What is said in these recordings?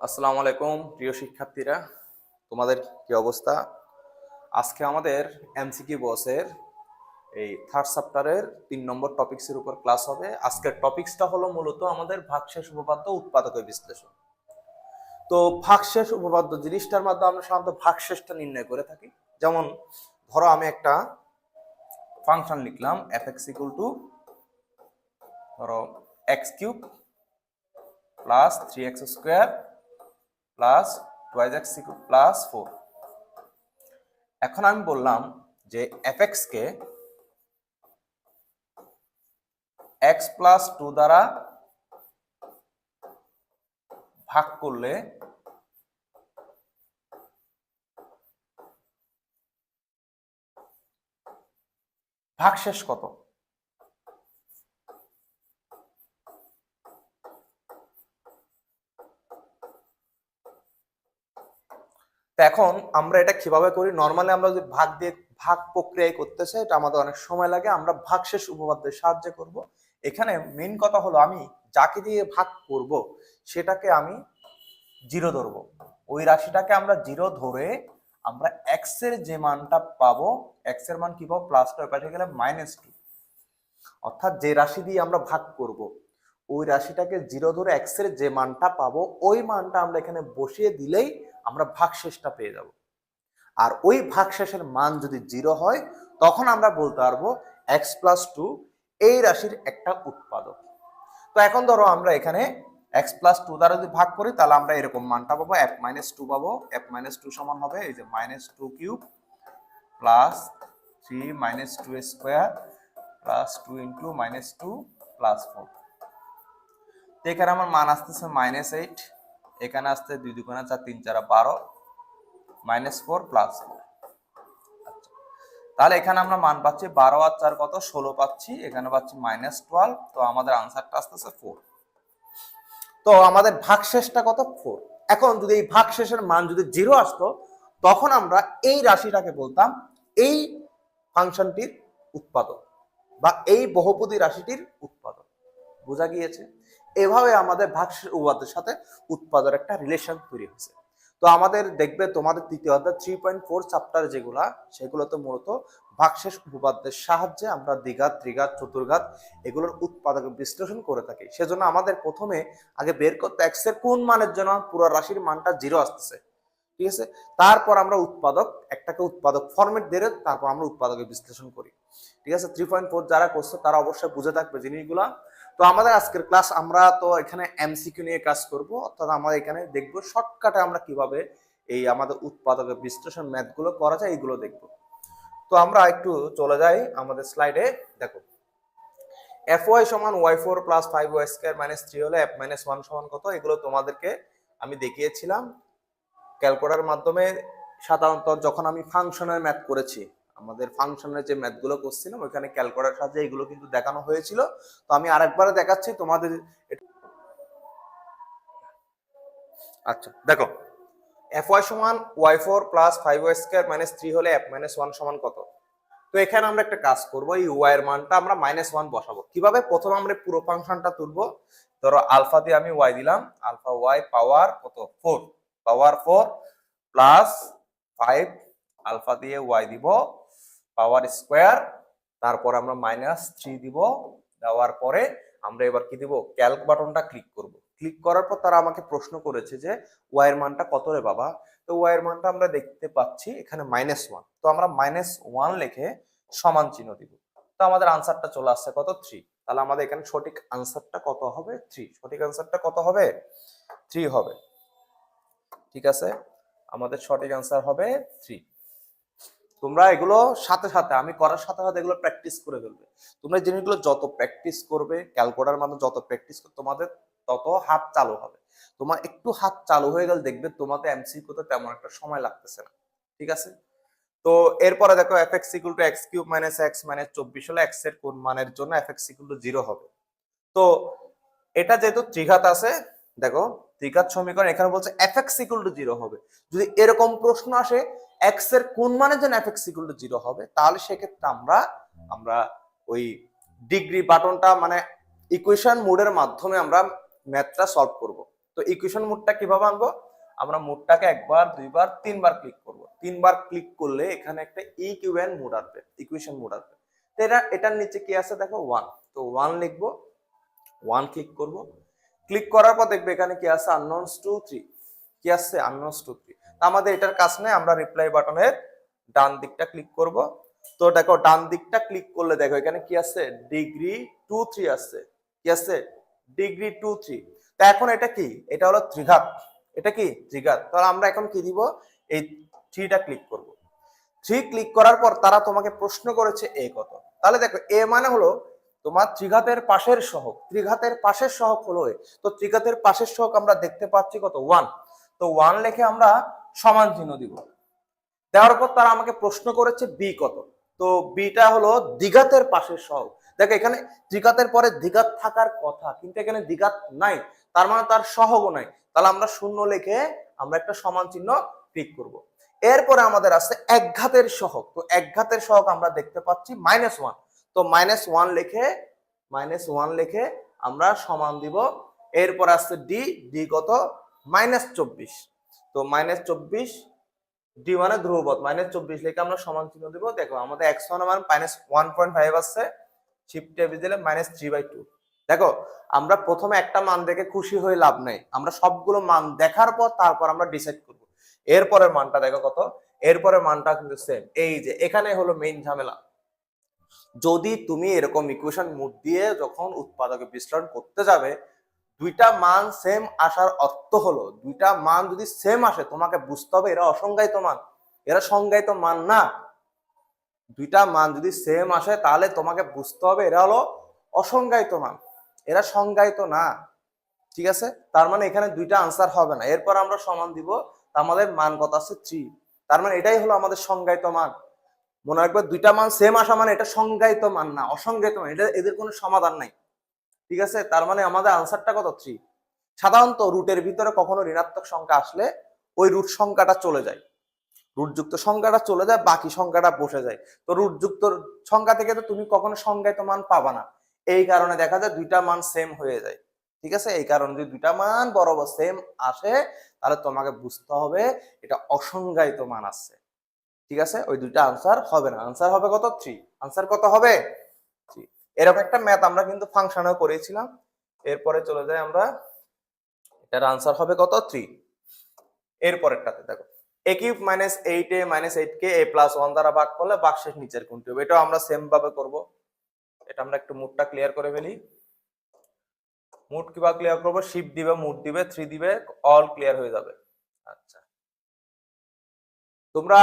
আসসালামু আলাইকুম প্রিয় শিক্ষার্থীরা, তোমাদের কি অবস্থা? আজকে আমাদের এমসিকিউ বসের এই থার্ড চ্যাপ্টারের 3 নম্বর টপিকসের উপর ক্লাস হবে। আজকের টপিকসটা হলো মূলত আমাদের ভাগশেষ উপপাদ্য উৎপাদকের বিশ্লেষণ। তো ভাগশেষ উপপাদ্য জিনিসটার মাধ্যমে আমরা সাধারণত ভাগশেষটা নির্ণয় করে থাকি। যেমন ধরো আমি একটা ফাংশন লিখলাম f(x) ধরো x³ plus 3x² plus 2x³ plus 4। এখন আমি বললাম যে fx কে x প্লাস 2 দ্বারা ভাগ করলে ভাগশেষ কত? তো এখন আমরা এটা কিভাবে করি? নর্মালি আমরা যদি ভাগ দিয়ে ভাগ প্রক্রিয়ায় করতে চাই, এটা আমাদের অনেক সময় লাগে। আমরা ভাগশেষ উপপাদ্যের সাহায্যে করব। এখানে মেইন কথা হলো আমি যাকে দিয়ে ভাগ করব সেটাকে আমি জিরো ধরবো। ওই রাশিটাকে আমরা জিরো ধরে আমরা এক্স এর যে মানটা পাবো, এক্স এর মান কি পাবো? প্লাসটা ওই পাশে গেলে -2। অর্থাৎ যে রাশি দিয়ে আমরা ভাগ করব ওই রাশিটাকে জিরো ধরে এক্স এর যে মানটা পাবো ওই মানটা আমরা এখানে বসিয়ে দিলেই আমরা ভাগশেষটা পেয়ে যাব। আর ওই ভাগশেষের মান যদি জিরো হয় তখন আমরা বলতে পারবো এক্স প্লাস 2 এই রাশির একটা উৎপাদক। তো এখন ধরো আমরা এখানে x প্লাস 2 দ্বারা যদি ভাগ করি তাহলে আমরা এরকম মানটা পাবো, f-2 পাবো। f-2 সমান হবে এই যে -2³ plus 3 -2 square plus 2 into -2 plus 4। তো এখানে আমার মান আসতেছে -8, এখানে আসতে 2 2 4 3 4 12 -4 প্লাস 4। তাহলে এখানে আমরা মান পাচ্ছি 12 আর 4 কত? 16 পাচ্ছি, এখানে পাচ্ছি -12। তো আমাদের আনসারটা আসতেছে 4। তো আমাদের ভাগশেষটা কত? 4। এখন যদি এই ভাগশেষের মান যদি 0 আসতো তখন আমরা এই রাশিটাকে বলতাম এই ফাংশনটির উৎপাদক বা এই বহুপদী রাশিটির উৎপাদক। বোঝা গিয়েছে? এভাবে আমাদের ভাগশেষ উপপাদ্যের সাথে উৎপাদকের একটা রিলেশন তৈরি হয়েছে। তো আমাদের দেখবে তোমাদের তৃতীয় অধ্যায় 3.4 চ্যাপ্টার যেগুলা, সেগুলোতে মূলত ভাগশেষ উপপাদ্যের সাহায্যে আমরা দ্বিঘাত, ত্রিঘাত, চতুর্ঘাত এগুলোর উৎপাদক বিশ্লেষণ করে থাকি। সেজন্য আমাদের প্রথমে আগে বের করতে এক্স এর কোন মানের জন্য পুরো রাশির মানটা 0 আসতেছে, ঠিক আছে? তারপর আমরা উৎপাদক একটাকে উৎপাদক ফরম্যাট দিয়ে তারপর আমরা উৎপাদকের বিশ্লেষণ করি, ঠিক আছে? 3.4 যারা করছে তারা অবশ্যই বুঝে থাকবে জিনিসগুলা। তো আমাদের আজকের ক্লাস আমরা তো এখানে এমসিকিউ নিয়ে কাজ করব, অর্থাৎ আমরা এখানে দেখব শর্টকাটে আমরা কিভাবে এই আমাদের উৎপাদকের বিশ্লেষণ ম্যাথগুলো করা যায় এইগুলো দেখব। তো আমরা একটু চলে যাই আমাদের স্লাইডে। দেখো fy সমান y4 plus 5y square minus 3 হলে f মাইনাস 1 সমান কত? এগুলো তোমাদেরকে আমি দেখিয়েছিলাম ক্যালকুলেটরের মাধ্যমে। সাধারণত যখন আমি ফাংশনের ম্যাথ করেছি, আমাদের ফাংশনের যে ম্যাথগুলো করছিলাম ওইখানে ক্যালকুলেটরের সাহায্যে এগুলো কিন্তু দেখানো হয়েছিল। তো আমি আরেকবার দেখাচ্ছি তোমাদের। আচ্ছা দেখো, fy সমান y4 plus 5y square minus 3 হলে f মাইনাস 1 সমান কত? তো এখানে আমরা একটা কাজ করব, এই y এর মানটা আমরা -1 বসাবো। কিভাবে? প্রথমে আমরা পুরো ফাংশনটা তুলবো। ধরো আলফা দিয়ে আমি y দিলাম, আলফা y পাওয়ার কত? 4 পাওয়ার 4 প্লাস 5 আলফা দিয়ে y দিব পাওয়ার স্কয়ার, তারপর আমরা -3 দিব। দেওয়ার পরে আমরা এবার কি দিব? ক্যালক বাটনটা ক্লিক করব। ক্লিক করার পর তারা আমাকে প্রশ্ন করেছে যে y এর মানটা কত রে বাবা? তো y এর মানটা আমরা দেখতে পাচ্ছি এখানে -1। তো আমরা -1 লিখে সমান চিহ্ন দিব। তো আমাদের আনসারটা চলে আসছে কত? 3। তাহলে আমাদের এখানে সঠিক আনসারটা কত হবে? 3। সঠিক আনসারটা কত হবে? 3 হবে। ঠিক আছে, আমাদের সঠিক আনসার হবে 3। তোমরা এগুলো সাথে সাথে আমি করার সাথে সাথে এগুলো প্র্যাকটিস করে ফেলবে। তোমরা জিনিসগুলো যত প্র্যাকটিস করবে, ক্যালকুলেটরের মাধ্যমে যত প্র্যাকটিস করবে, তোমাদের তত হাত চালু হবে। তোমার একটু হাত চালু হয়ে গেলে দেখবে তোমাদের এমসিকিউতে তেমন একটা সময় লাগতেছে না, ঠিক আছে? তো এরপরে দেখো fx = x³ - x - 24 হলে x এর কোন মানের জন্য fx = 0 হবে? তো এটা যেহেতু ত্রিঘাত আছে, দেখো ত্রিঘাত সমীকরণ এখানে বলছে fx = 0 হবে। যদি এরকম প্রশ্ন আসে x এর কোন মানের জন্য fx = 0 হবে, তাহলে সেক্ষেত্রে আমরা ওই ডিগ্রি বাটনটা মানে ইকুয়েশন মোডের মাধ্যমে আমরা ম্যাথটা সলভ করব। তো ইকুয়েশন মোডটা কিভাবে আনবো, আমরা মোডটাকে একবার দুইবার তিনবার ক্লিক করব। তিনবার ক্লিক করলে এখানে একটা ইকুইভ্যালেন্ট মোড আসবে, ইকুয়েশন মোড আসবে। তো এটার নিচে কি আছে দেখো 1, তো 1 লিখবো, 1 ক্লিক করব। ক্লিক করার পর দেখবে এখানে কি আছে আননোনস 2 3, কি আছে আননোনস 2 3। আমাদের এটার কাজ নেই, আমরা রিপ্লাই বাটনের ডান দিকটা ক্লিক করব। তো দেখো ডান দিকটা ক্লিক করলে দেখো এখানে কি আছে ডিগ্রি 2 3 আছে, কি আছে ডিগ্রি 2 3। তো এখন এটা কি, এটা হলো ত্রিঘাত, এটা কি ত্রিঘাত। তাহলে আমরা এখন কি দিব, এই 3টা ক্লিক করব। 3 ক্লিক করার পর তারা তোমাকে প্রশ্ন করেছে এ কত। তাহলে দেখো এ মানে হলো তোমার ত্রিঘাতের পাশের সহগ, ত্রিঘাতের পাশের সহগ হলো এ। তো ত্রিঘাতের পাশের সহগ আমরা দেখতে পাচ্ছি কত 1, তো 1 লিখে আমরা সমান চিহ্ন দিব। দেওয়ার পর তারা আমাকে প্রশ্ন করেছে বি কত, তো বিটা হলো দ্বিঘাতের পাশের সহগ। দেখো এখানে দ্বিঘাতের পরে দ্বিঘাত থাকার কথা, কিন্তু এখানে দ্বিঘাত নাই, তার মানে তার সহগও নাই। তাহলে আমরা শূন্য লিখে আমরা একটা সমান চিহ্ন ক্লিক করব। এরপরে আমাদের আছে একঘাতের সহগ, তো একঘাতের সহগ আমরা দেখতে পাচ্ছি -1, তো -1 লিখে আমরা সমান দিব। এরপর আছে ডি, ডি কত -24, তো -24 ডি মানে ধ্রুবক, -24 লিখে আমরা সমান চিহ্ন দেব। দেখো আমাদের x1 মান -1.5 আসছে, শিফট টেবিল দিলে -3/2। দেখো আমরা প্রথমে একটা মান দেখে খুশি হয়ে লাভ নেই, আমরা সবগুলো মান দেখার পর তারপর আমরা ডিসাইড করব এরপরের মানটা দেখো কত। এরপরের মানটা কিন্তু সেম, এই যে এখানে হলো মেইন ঝামেলা। যদি তুমি এরকম ইকুয়েশন মোড দিয়ে যখন উৎপাদকে বিশ্লেষণ করতে যাবে, দুইটা মান সেম আসার অর্থ হলো দুইটা মান যদি সেম আসে তোমাকে বুঝতে হবে এরা অসংজ্ঞায়িত মান, এরা সংজ্ঞায়িত মান না। দুইটা মান যদি সেম আসে তাহলে তোমাকে বুঝতে হবে এরা হলো অসংজ্ঞায়িত মান, এরা সংজ্ঞায়িত না। ঠিক আছে, তার মানে এখানে দুইটা আনসার হবে না। এরপর আমরা সমান দিব, আমাদের মান কত আছে 3, তার মানে এটাই হলো আমাদের সংজ্ঞায়িত মান। মনে রাখবে দুইটা মান সেম আসা মানে এটা সংজ্ঞায়িত মান না, অসংজ্ঞায়িত মান, এটা এদের কোনো সমাধান নাই। ঠিক আছে, তার মানে আমাদের আনসারটা কত 3। সাধারণত রুটের ভিতরে কখনো ঋণাত্মক সংখ্যা আসলে ওই রুট সংখ্যাটা চলে যায়, রুটযুক্ত সংখ্যাটা চলে যায়, বাকি সংখ্যাটা বসে যায়। তো রুটযুক্ত সংখ্যা থেকে তো তুমি কখনো সংজ্ঞায়িত মান পাবা না, এই কারণে দেখা যায় দুইটা মান সেম হয়ে যায়। ঠিক আছে, এই কারণে যদি দুইটা মান বরাবর সেম আসে তাহলে তোমাকে বুঝতে হবে এটা অসংজ্ঞায়িত মান আসছে। ঠিক আছে, ওই দুইটা আনসার হবে না, আনসার হবে কত 3, আনসার কত হবে 3। এরকম একটা ম্যাথ আমরা কিন্তু ফাংশনেও করেছিলাম। এরপরে চলে যাই আমরা, এটার আনসার হবে কত 3। এরপরেরটাতে দেখো a কিউব -8a -8কে a+1 দ্বারা ভাগ করলে ভাগশেষ নিচের কোনটি হবে, এটাও আমরা সেম ভাবে করব। এটা আমরা একটু মুডটা ক্লিয়ার করে ফেলি। মুড কিভাবে ক্লিয়ার করব, শিফট দিবে, মুড দিবে, 3 দিবে, অল ক্লিয়ার হয়ে যাবে। আচ্ছা, তোমরা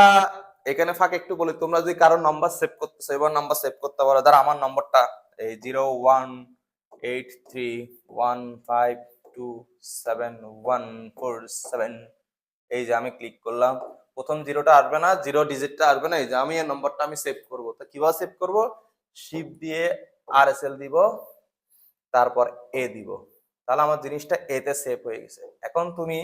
এখানে ফাঁকে একটু বলি, তোমরা যদি কারো নাম্বার সেভ করতেছো এবার নাম্বার সেভ করতে পারো। ধর আমার নম্বরটা এই 01831527147, এই যে আমি ক্লিক করলাম, প্রথম জিরোটা আসবে না, জিরো ডিজিটটা আসবে না, এই যে আমি এই নম্বরটা আমি সেভ করব। তো কিভাবে সেভ করব, শিফট দিয়ে আরএসএল দিব, তারপর এ দিব, তাহলে আমার জিনিসটা এ তে সেভ হয়ে গেছে। এখন তুমি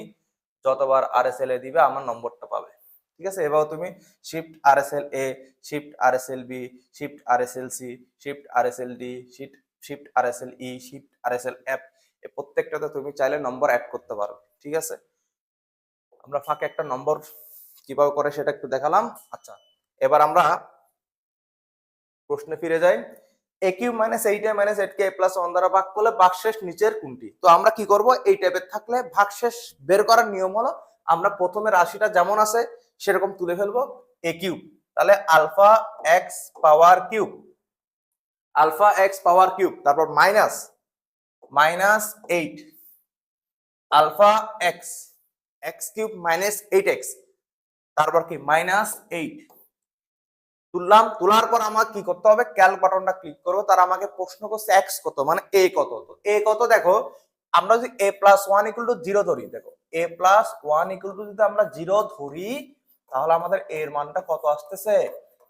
যতবার আরএসএল এ দিবে আমার নম্বরটা পাবে। ঠিক আছে, এবার তুমি shift RSL A, shift RSL B, shift RSL C, shift RSL D, shift RSL E, shift RSL F, এই প্রত্যেকটাতে তুমি চাইলে নম্বর অ্যাড করতে পারো। ঠিক আছে, আমরা ফাঁকে একটা নম্বর কিভাবে করে সেটা একটু দেখালাম। আচ্ছা, এবার আমরা প্রশ্নে ফিরে যাই। a কিউব -8a -8কে a+1 দ্বারা ভাগ করলে ভাগশেষ নিচের কোনটি। তো আমরা কি করব, এই টাইপের থাকলে ভাগশেষ বের করার নিয়ম হলো আমরা প্রথমে রাশিটা যেমন আছে সেরকম তুলে ফেলবো a কিউব, তাহলে alpha x power cube, alpha x power cube, তারপর -8 alpha x, x cube -8x, তারপর কি -8 তুললাম। তোলার পর আমার কি করতে হবে, ক্যালক বাটনটা ক্লিক করবো। তার আমাকে প্রশ্ন করছে এক্স কত, মানে এ কত। তো এ কত, দেখো আমরা যদি a+1 = 0 ধরি, দেখো a+1 = যদি আমরা 0 ধরি তাহলে আমাদের এর মানটা কত আসতেছে,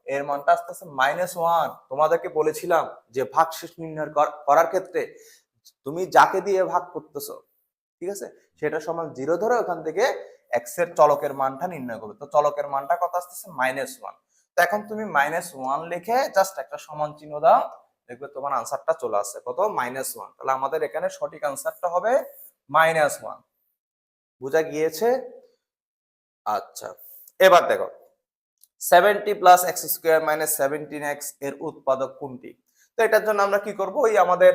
এর মানটা আসতেছে -1। তোমাদেরকে বলেছিলাম যে ভাগশেষ নির্ণয় করার ক্ষেত্রে তুমি যাকে দিয়ে ভাগ করতেছো, ঠিক আছে, সেটা সমান 0 ধরে ওখান থেকে এক্স এর চলকের মানটা নির্ণয় করবে। তো চলকের মানটা কত আসতেছে -1। তো এখন তুমি -1 লিখে জাস্ট একটা সমান চিহ্ন দাও, দেখবে তোমার আনসারটা চলে আসছে কত -1। তাহলে আমাদের এখানে সঠিক আনসারটা হবে -1। বোঝা গিয়েছে? আচ্ছা, এবার দেখো 70 plus x square minus 17x এর উৎপাদক কোনটি? তো এটার জন্য আমরা কি করব, ওই আমাদের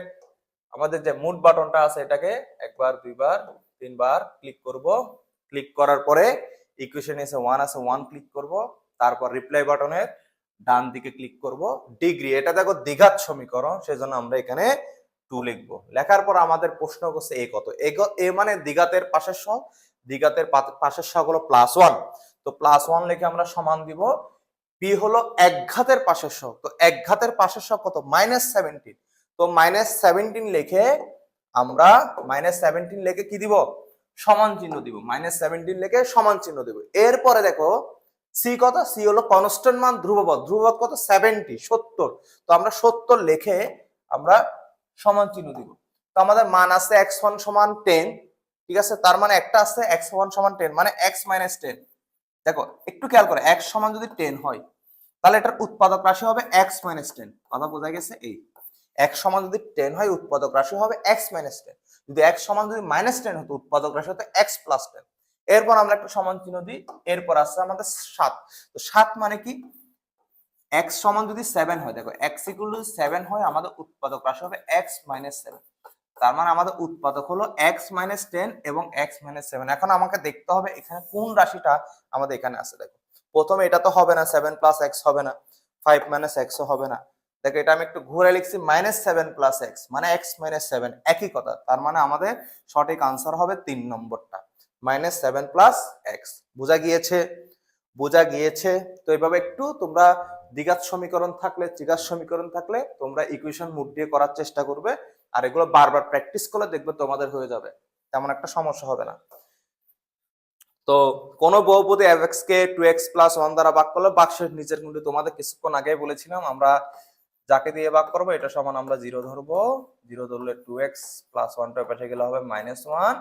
আমাদের যে মুভ বাটনটা আছে এটাকে একবার, দুইবার, তিনবার ক্লিক করব। ক্লিক করার পরে ইকুয়েশন এসে 1 আছে, 1 ক্লিক করব। তারপর রিপ্লাই বাটনের ডান দিকে ক্লিক করব। ডিগ্রি, এটা দেখো দ্বিঘাত সমীকরণ, সেজন্য আমরা এখানে 2 লিখব। লেখার পর আমাদের প্রশ্ন করছে এ কত। এ মানে দ্বিঘাতের পাশের সহগ, দ্বিঘাতের পাশের সহগ হলো +1, তো +1 লিখে আমরা সমান দিব। বি হলো একঘাতের পাশের সহগ, তো একঘাতের পাশের সহগ কত? -17, তো -17 লিখে আমরা -17 লিখে কি দিব? সমান চিহ্ন দিব। -17 লিখে সমান চিহ্ন দিব। এরপরে দেখো সি কত? সি হলো কনস্ট্যান্ট মান, ধ্রুবপদ। ধ্রুবপদ কত? 70, 70, তো আমরা 70 লিখে আমরা সমান চিহ্ন দিব। তো আমাদের মান আছে x1 সমান 10, ঠিক আছে, তার মানে একটা আছে x1 সমান 10 মানে x - 10। দেখো একটু খেয়াল করে, x সমান যদি 10 হয় তাহলে এটার উৎপাদক রাশি হবে x - 10। কথা বোঝা গেছে? এই x সমান যদি 10 হয় উৎপাদক রাশি হবে x - 10, যদি x সমান যদি -10 হতো উৎপাদক রাশি হতো x + 10। এরপর আমরা একটা সমান চিহ্ন দিই। এরপর আছে আমাদের 7, তো 7 মানে কি? x সমান যদি 7 হয়, দেখো x = 7 হয়, আমাদের উৎপাদক রাশি হবে x - 7। তার মানে আমাদের উৎপাদক হলো x - 10 এবং x - 7। এখন আমাকে দেখতে হবে এখানে কোন রাশিটা আমাদের এখানে আছে। দেখো প্রথমে এটা তো হবে না, 7 + x হবে না, 5 - x ও হবে না। দেখো এটা আমি একটু ঘুরে লিখছি, -7 + x মানে x - 7, একই কথা। তার মানে আমাদের সঠিক আনসার হবে 3 নম্বরটা, -7 + x। বোঝা গিয়েছে? বোঝা গিয়েছে? তো এইভাবে একটু তোমরা দ্বিঘাত সমীকরণ থাকলে, ত্রিঘাত সমীকরণ থাকলে তোমরা ইকুয়েশন মুভ দিয়ে করার চেষ্টা করবে। আর এগুলো বারবার প্র্যাকটিস করলে দেখবে তোমাদের হয়ে যাবে, তেমন একটা সমস্যা হবে না। তো কোন বহুপদী f(x) কে 2x + 1 দ্বারা ভাগ করলে বাক্সের নিচের কোনটি? তোমাদের কিছুক্ষণ আগে বলেছিলাম আমরা যাকে দিয়ে ভাগ করব এটা সমান আমরা 0 ধরবো। 0 ধরলে 2x + 1 টা পাশে গেলে হবে -1,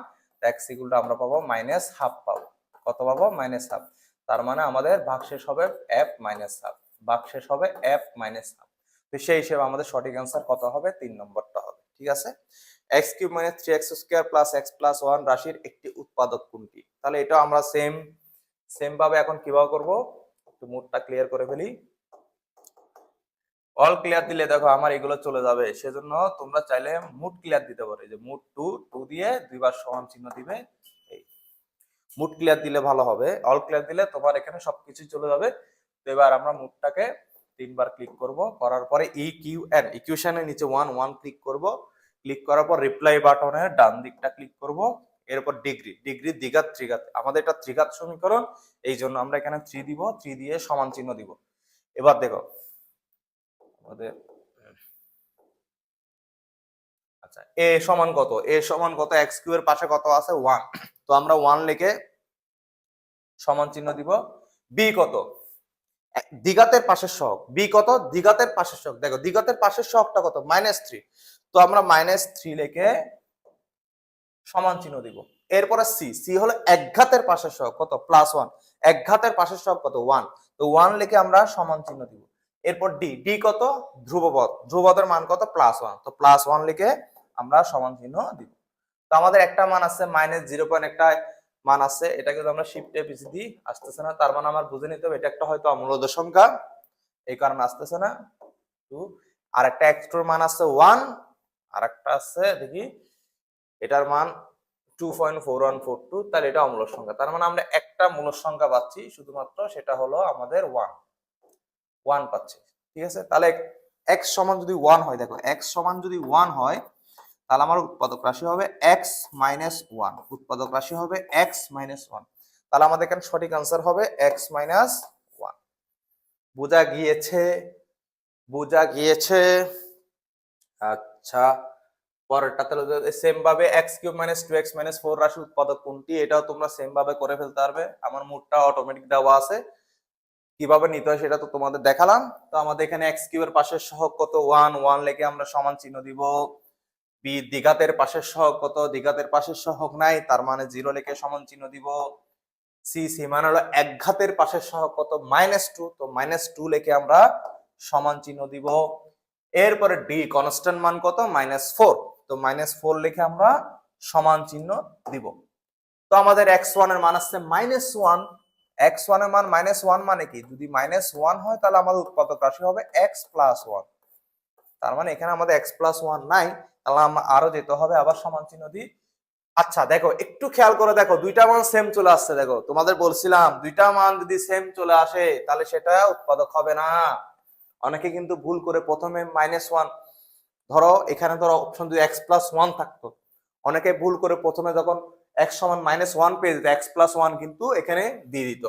x = আমরা পাবো -1/2 পাবো। কত পাবো? -1/2। তার মানে আমাদের ভাগশেষ হবে f - 1/2, ভাগশেষ হবে f - 1/2। তো সেই হিসেবে আমাদের সঠিক অ্যান্সার কত হবে? 3 নম্বরটা হবে। ঠিক আছে? x³ - 3x² + x + 1 রাশির একটি উৎপাদক কোনটি? তাহলে এটা আমরা সেম ভাবে এখন কিভাবে করব, একটু মুডটা ক্লিয়ার করে ফেলি। অল ক্লিয়ার দিলে দেখো আমার এগুলো চলে যাবে, সেজন্য তোমরা চাইলে মুড ক্লিয়ার দিতে পারো। যে মুড 2 দিয়ে দুইবার সমান চিহ্ন দিবে। এই মুড ক্লিয়ার দিলে ভালো হবে, অল ক্লিয়ার দিলে তোমার এখানে সবকিছু চলে যাবে। তো এবার আমরা মুডটাকে তিনবার ক্লিক করব, করার পরে ইকিউএন ইকুয়েশনের নিচে 1 ক্লিক করব। ক্লিক করার পর রিপ্লাই বাটনের ডান দিকটা ক্লিক করব। এরপর ডিগ্রি দ্বিঘাত ত্রিঘাত, আমাদের এটা ত্রিঘাত সমীকরণ, এই জন্য আমরা এখানে 3 দিব, 3 দিয়ে সমান চিহ্ন দিব। এবার দেখো আমাদের আচ্ছা এ সমান কত? এ সমান কত? x³ এর পাশে কত আছে? 1, তো আমরা 1 লিখে সমান চিহ্ন দিব। বি কত? দ্বিঘাতের পাশের সহগ। বি কত? দ্বিঘাতের পাশের সহগ। দেখো দ্বিঘাতের পাশের সহগটা কত? -3, তো আমরা -3 লিখে সমান চিহ্ন দিব। এরপরে সি হলো একঘাতের পাশের সহগ, কত? +1, একঘাতের পাশের সহগ কত? 1, তো 1 লিখে আমরা সমান চিহ্ন দিব। এরপর ডি কত? ধ্রুবপদ, ধ্রুবপদের মান কত? +1, তো +1 লিখে আমরা সমান চিহ্ন দিব। তো আমাদের একটা মান আছে -0. একটা মান আছে, এটাকে যদি আমরা শিফটে পিছিয়ে দিই আসতেছে না, তার মানে আমার বুঝে নিতে হবে এটা একটা হয়তো অমূলদ সংখ্যা, এই কারণে আসতেছে না। 2 আর একটা x2 এর মান আছে 1, আর একটা আছে দেখি এটার মান 2.4142, তাহলে এটা অমূলদ সংখ্যা। তার মানে আমরা একটা মূলদ সংখ্যা পাচ্ছি শুধুমাত্র, সেটা হলো আমাদের 1 পাচ্ছি। ঠিক আছে? তাহলে x সমান যদি 1 হয়, দেখো x সমান যদি 1 হয় তাহলে আমার উৎপাদক রাশি হবে x - 1, উৎপাদক রাশি হবে x - 1, তাহলে আমাদের এখানে সঠিক আনসার হবে x - 1। বোঝা গিয়েছে? বোঝা গিয়েছে? আচ্ছা, পরেরটা তাহলে সেম ভাবে x³ - 2x - 4 রাশির উৎপাদক কোনটি? এটাও তোমরা সেম ভাবে করে ফেলতে পারবে। আমার মুডটা অটোমেটিক দেওয়া আছে, কিভাবে নিতে হয় সেটা তো তোমাদের দেখালাম। তো আমাদের এখানে x³ এর পাশের সহগ কত? 1 লিখে আমরা সমান চিহ্ন দিব। বি দ্বিঘাতের পাশের সহগ কত? দ্বিঘাতের পাশের সহগ নাই, তার মানে 0 লিখে সমান চিহ্ন দিব। সি মানে হলো একঘাতের পাশের সহগ কত? -2, তো -2 লিখে আমরা সমান চিহ্ন দিব। এরপরে ডি কনস্ট্যান্ট মান কত? -4, তো -4 লিখে আমরা সমান চিহ্ন দিব। তো আমাদের x1 এর মান আসছে -1। x1 এর মান -1 মানে কি, যদি -1 হয় তাহলে আমাদের উৎপাদক রাশি হবে x + 1। তার মানে এখানে আমাদের x + 1 নাই, তাহলে আমরা আরো যেতে হবে, আবার সমান চিহ্ন দিই। আচ্ছা দেখো, একটু খেয়াল করে দেখো, দুইটা মান সেম চলে আসছে। দেখো তোমাদের বলছিলাম দুইটা মান যদি সেম চলে আসে তাহলে সেটা উৎপাদক হবে না। অনেকে কিন্তু ভুল করে প্রথমে -1, ধরো এখানে ধরো অপশন যদি x + 1 থাকতো, অনেকে ভুল করে প্রথমে যখন x সমান -1 পেয়ে যেত, x + 1 কিন্তু এখানে দিয়ে দিত।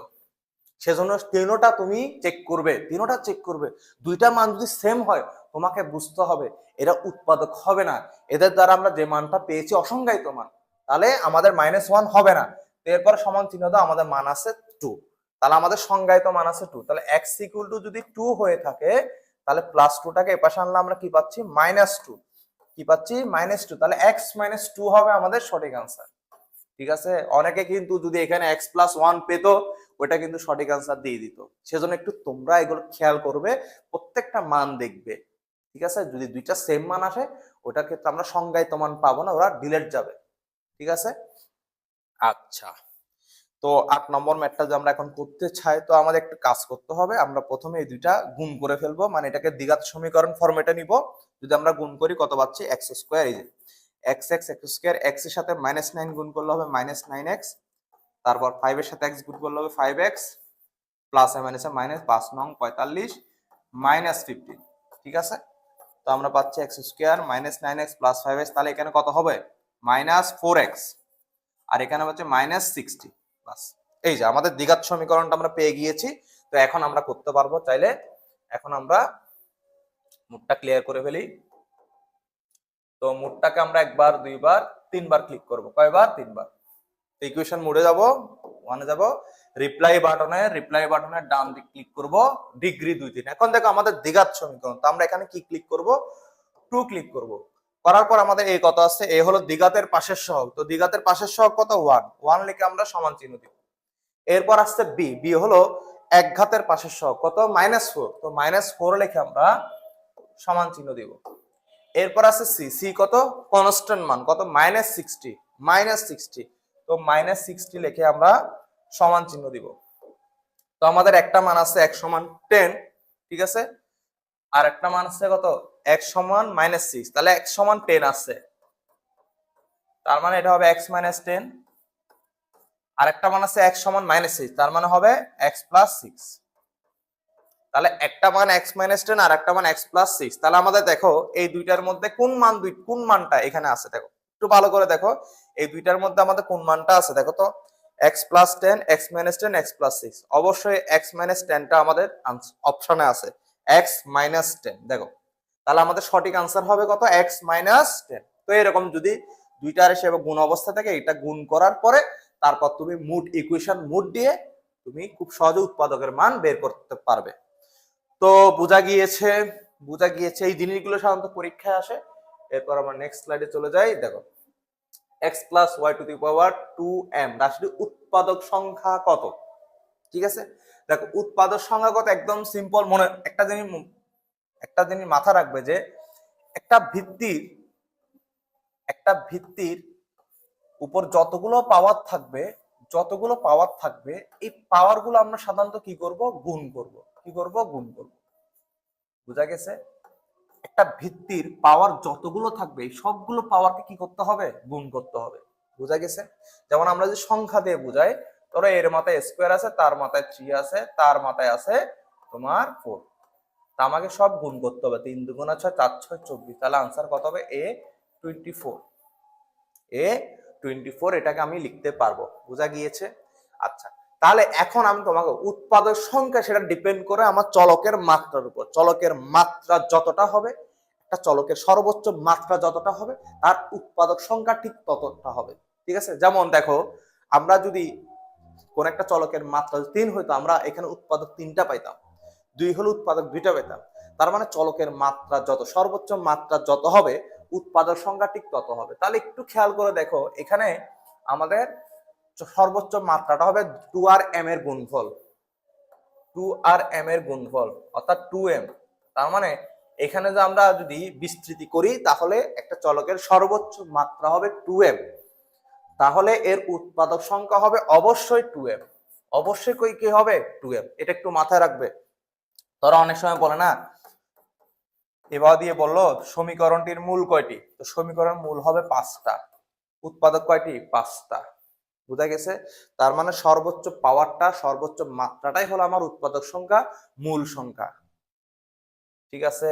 সেজন্য তিনোটা তুমি চেক করবে, তিনোটা চেক করবে। দুইটা মান যদি সেম হয় তোমাকে বুঝতে হবে এটা উৎপাদক হবে না, এদের দ্বারা আমরা যে মানটা পেয়েছি অসংজ্ঞায়িত মান, তাহলে আমাদের -1 হবে না। এরপর সমান চিহ্ন দাও, আমাদের মান আছে 2, তাহলে আমাদের সংজ্ঞায়িত মান আছে 2। তাহলে x = যদি 2 হয়ে থাকে তাহলে +2টাকে এপাশে আনলে আমরা কি পাচ্ছি, -2। কি পাচ্ছি, -2। তাহলে x - 2 হবে আমাদের সঠিক আনসার। ঠিক আছে, অনেকে কিন্তু যদি এখানে x + 1 পেতো ওটা কিন্তু সঠিক আনসার দিয়ে দিত। সেজন্য একটু তোমরা এগুলো খেয়াল করবে, প্রত্যেকটা মান দেখবে। ঠিক আছে, যদি দুইটা সেম মান আসে ওটার ক্ষেত্রে আমরা সংজ্ঞায়িত মান পাবো না, ওরা ডিলিট যাবে। ঠিক আছে, আচ্ছা। তো 8 নম্বর ম্যাথটা যে আমরা এখন করতে চাই, তো আমাদের একটা কাজ করতে হবে। আমরা প্রথমে এই দুইটা গুণ করে ফেলবো, মানে এটাকে দ্বিঘাত সমীকরণ ফরম্যাটে নিব। যদি আমরা গুণ করি কত পাচ্ছি, x², এই যে x² x এর সাথে -9 গুণ করলে হবে -9x, তারপর 5 এর সাথে x গুণ করলে হবে 5x, প্লাস মাইনাসে মাইনাস, 5 নং 45 -15। ঠিক আছে, তো আমরা পাচ্ছি x² -9x + 5x, তাহলে এখানে কত হবে, -4x, আর এখানে হচ্ছে -60। বাস, এই যে আমাদের দ্বিঘাত সমীকরণটা আমরা পেয়ে গিয়েছি। তো এখন আমরা করতে পারবো চাইলে, এখন আমরা মুডটা ক্লিয়ার করে ফেলি। তো মুডটাকে আমরা একবার, দুইবার, তিনবার ক্লিক করব। কয়বার, তিনবার। ইকুয়েশন মোডে যাব, ওয়ানে যাব, রিপ্লাই বাটনের ডান দিক ক্লিক করব, ডিগ্রি 2 3। এখন দেখো আমাদের দ্বিঘাত সমীকরণ, তো আমরা এখানে কি ক্লিক করব, 2 ক্লিক করব। করার পর আমাদের এই কত আসছে, এ হলো দ্বিঘাতের পাশের সহগ। তো দ্বিঘাতের পাশের সহগ কত, 1 লিখে আমরা সমান চিহ্ন দিব। এরপর আসছে বি হলো এক ঘাতের পাশের সহগ, কত, -4। তো -4 লিখে আমরা সমান চিহ্ন দিব। এরপর আছে সি কত, কনস্ট্যান্ট মান, কত, -60। তো -60 লিখে আমরা সমান চিহ্ন দিব। তো আমাদের একটা মান আছে x = 10। ঠিক আছে, আর একটা মান আছে কত, x = -6। তাহলে x = 10 আছে, তার মানে এটা হবে x - 10। আর একটা মান আছে x = -6, তার মানে হবে x + 6। তাহলে একটা মান x - 10 আর একটা মান x + 6। তাহলে আমাদের দেখো এই দুইটার মধ্যে কোন মানটা এখানে আছে, দেখো একটু ভালো করে দেখো, এই দুইটার মধ্যে আমাদের কোন মানটা আছে, দেখো তো, x + 10, x - 10, x + 6। অবশ্যই x - 10টা আমাদের অপশনে আছে, x - 10। দেখো, তাহলে আমাদের সঠিক আনসার হবে কত, x - 10। তো এরকম যদি দুইটার এসে গুণ অবস্থা থাকে, এটা গুণ করার পরে তারপর তুমি ইকুয়েশন মুড দিয়ে তুমি খুব সহজে উৎপাদকের মান বের করতে পারবে। তো বোঝা গিয়েছে, এই জিনিসগুলো সাধারণত পরীক্ষায় আসে। এরপর আমরা নেক্সট স্লাইডে চলে যাই। দেখো, x + y² 2m রাশিটির উৎপাদক সংখ্যা কত। ঠিক আছে, দেখো উৎপাদক সংখ্যা কত, একদম সিম্পল। মনে একটা জিনিস মাথা রাখবে যে একটা ভিত্তির উপর যতগুলো পাওয়ার থাকবে, এই পাওয়ার গুলো আমরা সাধারণত কি করব, গুণ করব। বুঝা গেছে, একটা ভিত্তির পাওয়ার যতগুলো থাকবে সবগুলো পাওয়ারকে কি করতে হবে, গুণ করতে হবে। বুঝা গেছে, যেমন আমরা যদি সংখ্যা দিয়ে বুঝাই, ধরো এর মাথায় স্কোয়ার আছে, তার মাথায় 3 আছে, তার মাথায় আছে তোমার 4, তা আমাকে সব গুণ করতে হবে। 3 × 2 = 6, 4 × 6 = 24। তাহলে আনসার কত হবে, A24। এটাকে আমি লিখতে পারবো। বুঝা গিয়েছে, আচ্ছা। তাহলে এখন আমি তোমাকে উৎপাদক সংখ্যা, সেটা ডিপেন্ড করে আমার চলকের মাত্রার উপর। চলকের মাত্রা যতটা হবে, একটা চলকের সর্বোচ্চ মাত্রা যতটা হবে, তার উৎপাদক সংখ্যা ঠিক ততটা হবে। ঠিক আছে, যেমন দেখো, আমরা যদি কোন একটা চলকের মাত্রা 3 হইতো, আমরা এখানে উৎপাদক 3টা পাইতাম, 2 হলে উৎপাদক 2টা পেতাম। তার মানে চলকের মাত্রা যত, সর্বোচ্চ মাত্রা যত হবে, উৎপাদক সংখ্যা ঠিক তত হবে। তাহলে একটু খেয়াল করে দেখো, এখানে আমাদের সর্বোচ্চ মাত্রাটা হবে 2rm এর গুণফল, 2rm এর গুণফল, অর্থাৎ 2m। তার মানে এখানে যে আমরা যদি বিস্তৃতি করি, তাহলে একটা চলকের সর্বোচ্চ মাত্রা হবে 2m। তাহলে এর উৎপাদক সংখ্যা হবে অবশ্যই 2m। অবশ্যই কি হবে 2m, এটা একটু মাথায় রাখবে। তোরা অনেক সময় বলে না, এবার দিয়ে বললো সমীকরণটির মূল কয়টি, তো সমীকরণ মূল হবে 5টা, উৎপাদক কয়টি 5টা। বুঝা গেছে? তার মানে সর্বোচ্চ পাওয়ারটা, সর্বোচ্চ মাত্রাটাই হলো আমার উৎপাদক সংখ্যা, মূল সংখ্যা। ঠিক আছে?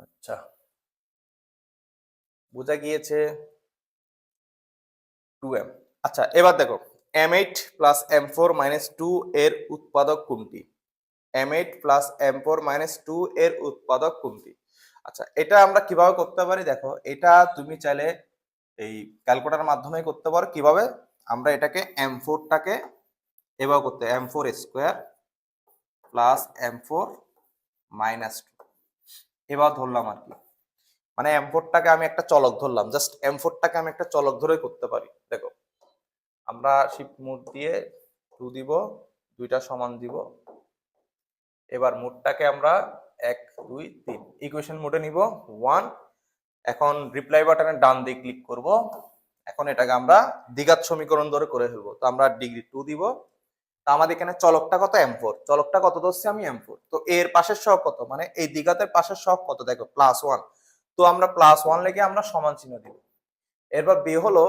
আচ্ছা, বুঝা গিয়েছে 2m। আচ্ছা, এবার দেখো m8 প্লাস m4 মাইনাস 2 এর উৎপাদক কোনটি? m8 প্লাস m4 মাইনাস 2 এর উৎপাদক কোনটি? আচ্ছা, এটা আমরা কিভাবে করতে পারি দেখো, এটা তুমি চাইলে এই ক্যালকুলেটরের মাধ্যমে করতে পারো। কিভাবে? আমরা এটাকে m4 টাকে এভাবে করতে, m4 square plus m4 minus 2 এবার ধরলাম আর কি, মানে m4 টাকে আমি একটা চলক ধরলাম, জাস্ট m4 টাকে আমি একটা চলক ধরে করতে পারি। দেখো আমরা শিফট মোড দিয়ে 2 দিব, দুইটা সমান দিব। এবার মোডটাকে আমরা 1 2 3 ইকুয়েশন মোডে নিব 1। এখন রিপ্লাই বাটনের ডান দিকে ক্লিক করব। এখন এটাকে আমরা দ্বিঘাত সমীকরণ ধরে করে ফেলবো। তো আমরা ডিগ্রি 2 দিব। তো আমাদের এখানে চলকটা কত m4, চলকটা কত ধরছি আমি m4। তো এর পাশের সহগ কত, মানে এই দ্বিঘাতের পাশের সহগ কত দেখো +1। তো আমরা +1 লিখে আমরা সমান চিহ্ন দিব। এরপর b হলো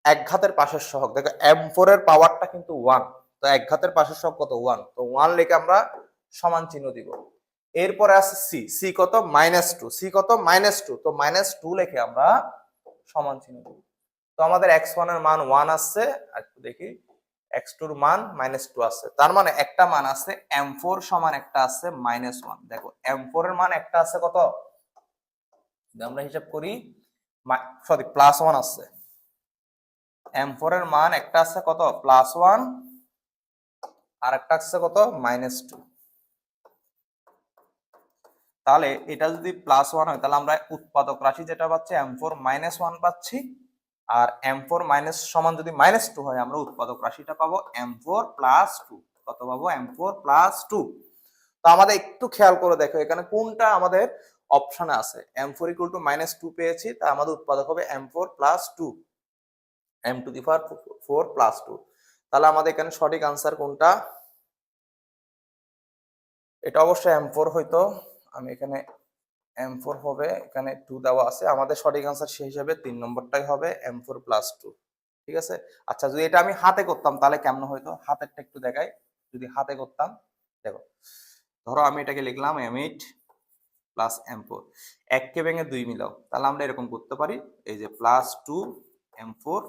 এক ঘাতের পাশের সহগ, দেখো m4 এর পাওয়ারটা কিন্তু 1, তো এক ঘাতের পাশের সহগ কত 1, তো 1 লিখে আমরা সমান চিহ্ন দিব। এরপরে আছে সি কত -2, সি কত -2, তো -2 লিখে আমরা সমান চিহ্ন দিব। তো আমাদের x1 এর মান 1 আসছে, আর একটু দেখি x2 এর মান -2 আসছে। তার মানে একটা মান আছে m4 সমান একটা আছে -1। দেখো m4 এর মান একটা আছে কত, আমরা হিসাব করি, সরি +1 আছে। m4 এর মান একটা আছে কত +1, আর একটা আছে কত -2। তাহলে এটা যদি +1 হয় তাহলে আমরা উৎপাদক রাশি যেটা পাচ্ছি m4 -1 পাচ্ছি, আর m4 মাইনাস সমান যদি -2 হয় আমরা উৎপাদক রাশিটা পাবো m4 +2। কত পাবো m4 +2। তো আমাদের একটু খেয়াল করে দেখো এখানে কোনটা আমাদের অপশনে আছে। m4 -2 পেয়েছি, তা আমাদের উৎপাদক হবে m4 +2, m টু দি পাওয়ার 4 +2। তাহলে আমাদের এখানে সঠিক আনসার কোনটা? এটা অবশ্যই m4 হইতো, আমি এখানে m4 হবে, এখানে 2 দেওয়া আছে, আমাদের সঠিক আনসার সেই হিসাবে 3 নম্বরটাই হবে m4 +2। ঠিক আছে? আচ্ছা, যদি এটা আমি হাতে করতাম তাহলে কেমন হইতো, হাতেরটা একটু দেখাই। যদি হাতে করতাম, দেখো ধরো আমি এটাকে লিখলাম m8 প্লাস m4, 1 কে ভেঙে 2 মিলাও, তাহলে আমরা এরকম করতে পারি, এই যে +2 m4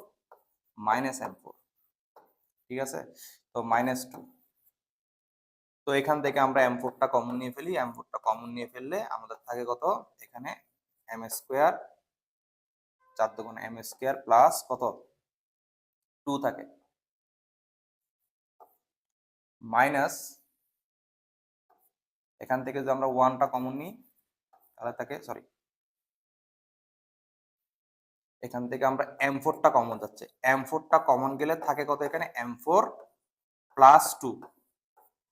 -m4। ঠিক আছে? তো -2, তো এখান থেকে আমরা m4 টা কমন নিয়ে ফেলি। m4 টা কমন নিয়ে ফেললে আমাদের থাকে কত, এখানে m স্কয়ার 4 দুগুণ m স্কয়ার প্লাস কত 2 থাকে, মাইনাস এখান থেকে যদি আমরা 1 টা কমন নিই তাহলে থাকে, সরি এখান থেকে আমরা m4 টা কমন যাচ্ছে, m4 টা কমন গেলে থাকে কত এখানে m4 +2।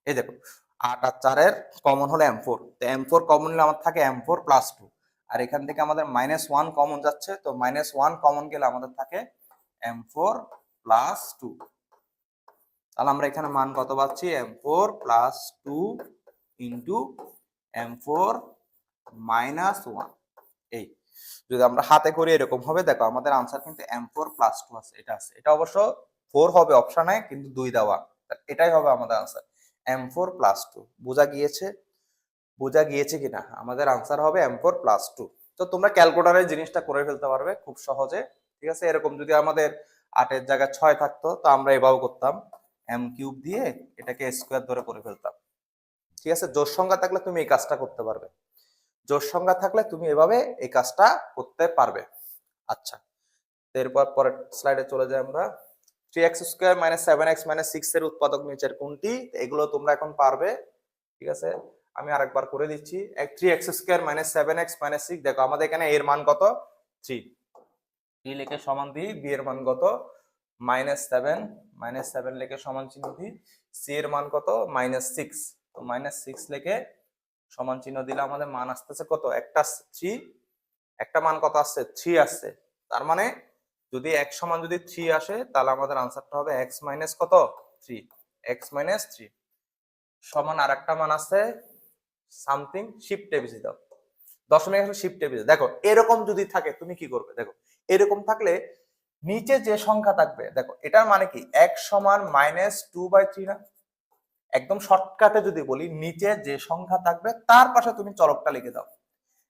এই দেখো 8 আর 4 এর কমন হলো m4, তো m4 কমন নিলে আমার থাকে m4 +2। আর এখান থেকে আমাদের -1 কমন যাচ্ছে, তো -1 কমন গেলে আমাদের থাকে m4 +2। তাহলে আমরা এখানে মান কত পাচ্ছি, m4 +2 ইন্টু m4 -1। এই যদি আমরা হাতে করি এরকম হবে। দেখো আমাদের আনসার কিন্তু m4 +2 আছে, এটা আছে, এটা অবশ্য 4 হবে অপশনে, কিন্তু 2 দেওয়া, এটাই হবে আমাদের আনসার m4 +2। বোঝা গিয়েছে? বোঝা গিয়েছে কিনা? আমাদের আনসার হবে m4 +2। তো তোমরা ক্যালকুলেটরে জিনিসটা করে ফেলতে পারবে খুব সহজে। ঠিক আছে? এরকম যদি আমাদের 8 এর জায়গায় 6 থাকতো তো আমরা এভাবে করতাম, m³ দিয়ে এটাকে স্কয়ার ধরে করে ফেলতাম। ঠিক আছে? জোড় সংখ্যা থাকলে তুমি এই কাজটা করতে পারবে, জোড় সংখ্যা থাকলে তুমি এভাবে এই কাজটা করতে পারবে। আচ্ছা, এরপর পরের স্লাইডে চলে যাই আমরা। 3x² - 7x - 6 এর উৎপাদক নিচের কোনটি? এগুলো তোমরা এখন পারবে। ঠিক আছে? আমি আরেকবার করে দিচ্ছি। 3x² - 7x - 6, দেখো আমাদের এখানে এর মান কত 3, 3 লিখে সমান দিই, b এর মান কত -7, -7 লিখে সমান চিহ্ন দিই, c এর মান কত -6, তো -6 লিখে সমান চিহ্ন দিলে আমাদের মান আসতেছে কত, একটা 3, একটা মান কত আসছে 3 আসছে, তার মানে যদি x সমান যদি 3 আসে তাহলে আমাদের আনসারটা হবে x মাইনাস কত 3, x মাইনাস 3 সমান আর একটা মান আছে সামথিং শিফট এবিসি দাও, দশমিক আসলে শিফট এবিসি। দেখো এরকম যদি থাকে তুমি কি করবে, দেখো এরকম থাকলে নিচে যে সংখ্যা থাকবে, দেখো এটার মানে কি x সমান -2/3 না, একদম শর্টকাটে যদি বলি নিচে যে সংখ্যা থাকবে তার পাশে তুমি চলকটা লিখে দাও,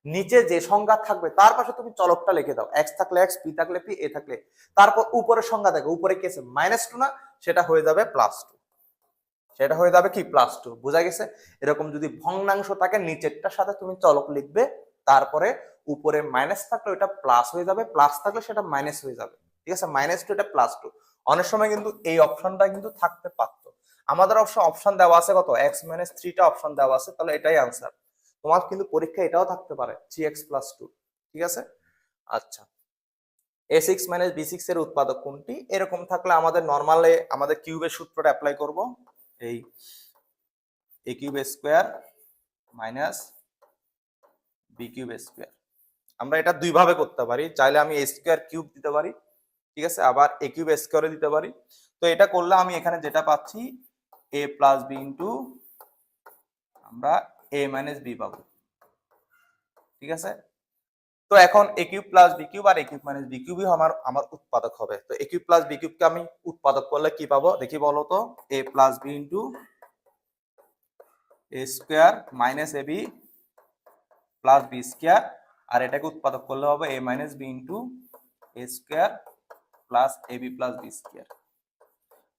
নিচে যে সংখ্যা থাকবে তার পাশে তুমি চলকটা লিখে দাও, x থাকলে x, p থাকলে p, a থাকলে, তারপর উপরের সংখ্যা দেখো উপরে কি আছে -2 না, সেটা হয়ে যাবে +2, সেটা হয়ে যাবে কি +2, বোঝা গেছে? এরকম যদি ভগ্নাংশ থাকে নিচেরটার সাথে তুমি চলক লিখবে, তারপরে উপরে মাইনাস থাকলে ওটা প্লাস হয়ে যাবে, প্লাস থাকলে সেটা মাইনাস হয়ে যাবে, ঠিক আছে? -2 এটা +2। অনেক সময় কিন্তু এই অপশনটা কিন্তু থাকতে পারতো, আমাদের অপশন দেওয়া আছে কত x - 3 টা অপশন দেওয়া আছে, তাহলে এটাই आंसर। তোমার কিন্তু পরীক্ষা এটাও থাকতে পারে 3x + 2, ঠিক আছে? আচ্ছা, a6 - b6 এর উৎপাদক কোনটি, এরকম থাকলে আমাদের নরমালে আমাদের কিউবের সূত্রটা অ্যাপ্লাই করব, এই a cube square minus b cube square. আমরা এটা দুই ভাবে করতে পারি, চাইলে আমি a স্কয়ার কিউব দিতে পারি, ঠিক আছে, আবার a কিউব স্কয়ারও দিতে পারি। তো এটা করলে আমি এখানে যেটা পাচ্ছি a + b ইনটু আমরা a - b পাবো, ঠিক আছে? তো এখন a কিউব + b কিউব আর a কিউব - b কিউবই আমার উৎপাদক হবে। তো a কিউব + b কিউবকে আমি উৎপাদক করলে কি পাবো দেখি বলো তো, a + b into a square minus ab plus B square, আর এটাকে উৎপাদক করলে হবে a - b into a square plus ab plus b square.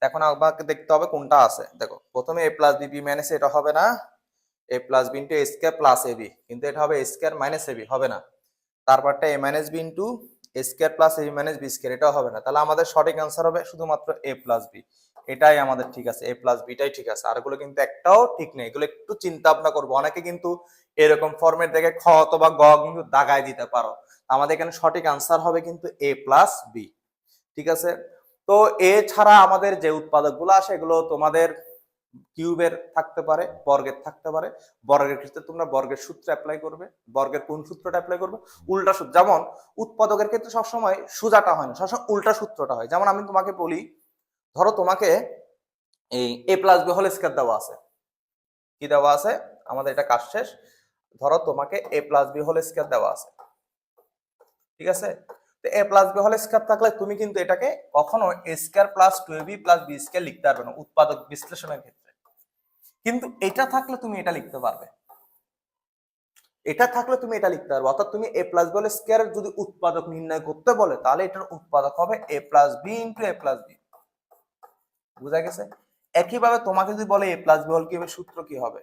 এখন আমাকে দেখতে হবে কোনটা আছে, দেখো প্রথমে a + b b মাইনাস এটা হবে না, a + b into a square plus ab, কিন্তু এটা হবে a স্কয়ার মাইনাস ab, হবে না। তারপরটা a - b into a square plus ab minus b square, এটাও হবে না। তাহলে আমাদের সঠিক आंसर হবে শুধুমাত্র a + b, এটাই আমাদের ঠিক আছে, a + b টাই ঠিক আছে, আর এগুলো কিন্তু একটাও ঠিক নেই, এগুলো একটু চিন্তা ভাবনা করব। অনেকে কিন্তু এরকম ফরম্যাট দেখে খ অথবা গ কিন্তু দাগায় দিতে পারো, আমাদের এখানে সঠিক आंसर হবে কিন্তু a + b, ঠিক আছে? তো এ ছাড়া আমাদের যে উৎপাদকগুলো আসে এগুলো তোমাদের কিউবের থাকতে পারে, বর্গের থাকতে পারে। বর্গের ক্ষেত্রে তোমরা বর্গের সূত্র অ্যাপ্লাই করবে। বর্গের কোন সূত্রটা অ্যাপ্লাই করবে? উল্টা সূত্র। যেমন উৎপাদকের ক্ষেত্রে সবসময় সোজাটা হয় না, সবসময় উল্টা সূত্রটা হয়। যেমন আমি তোমাকে বলি, ধরো তোমাকে এই a + b হোল স্কয়ার দেওয়া আছে, কি দেওয়া আছে, আমাদের এটা কাজ শেষ। ধরো তোমাকে a + b হোল স্কয়ার দেওয়া আছে, ঠিক আছে? তো a + b হোল স্কয়ার থাকলে তুমি কিন্তু এটাকে কখনো a square plus 2ab plus b square লিখতে পারবে না উৎপাদক বিশ্লেষণের ক্ষেত্রে, কিন্তু এটা থাকলে তুমি এটা লিখতে পারবে, এটা থাকলে তুমি এটা লিখতে পারবে। অর্থাৎ তুমি a + b হোল স্কয়ারের যদি উৎপাদক নির্ণয় করতে বলে তাহলে এটার উৎপাদক হবে a + b into a + b, বুঝা গেছে? একইভাবে তোমাকে যদি বলে a + b হোল কিউবের সূত্র কি হবে,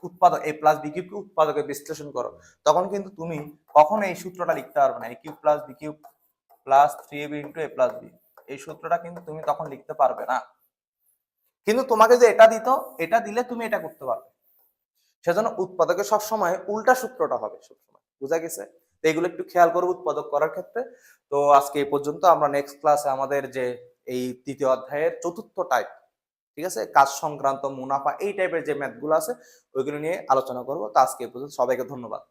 উৎপাদক a + b কিউবকে উৎপাদকে বিশ্লেষণ করো, তখন কিন্তু তুমি কখনো এই সূত্রটা লিখতে পারবে না, a cube + b cube plus 3ab into a + b, এই সূত্রটা কিন্তু তুমি তখন লিখতে পারবে না। কিন্তু তোমাকে যে এটা দিত, এটা দিলে তুমি এটা করতে পারবে। সেজন্য উৎপাদকে সবসময় উল্টা সূত্রটা হবে সবসময়, বুঝা গেছে? তো এগুলো একটু খেয়াল করবো উৎপাদক করার ক্ষেত্রে। তো আজকে এই পর্যন্ত, আমরা নেক্সট ক্লাসে আমাদের যে এই তৃতীয় অধ্যায়ের চতুর্থ টাইপ, ঠিক আছে, কাজ সংক্রান্ত মুনাফা এই টাইপের যে ম্যাথগুলো আছে ওইগুলো নিয়ে আলোচনা করবো। তো আজকে এই পর্যন্ত, সবাইকে ধন্যবাদ।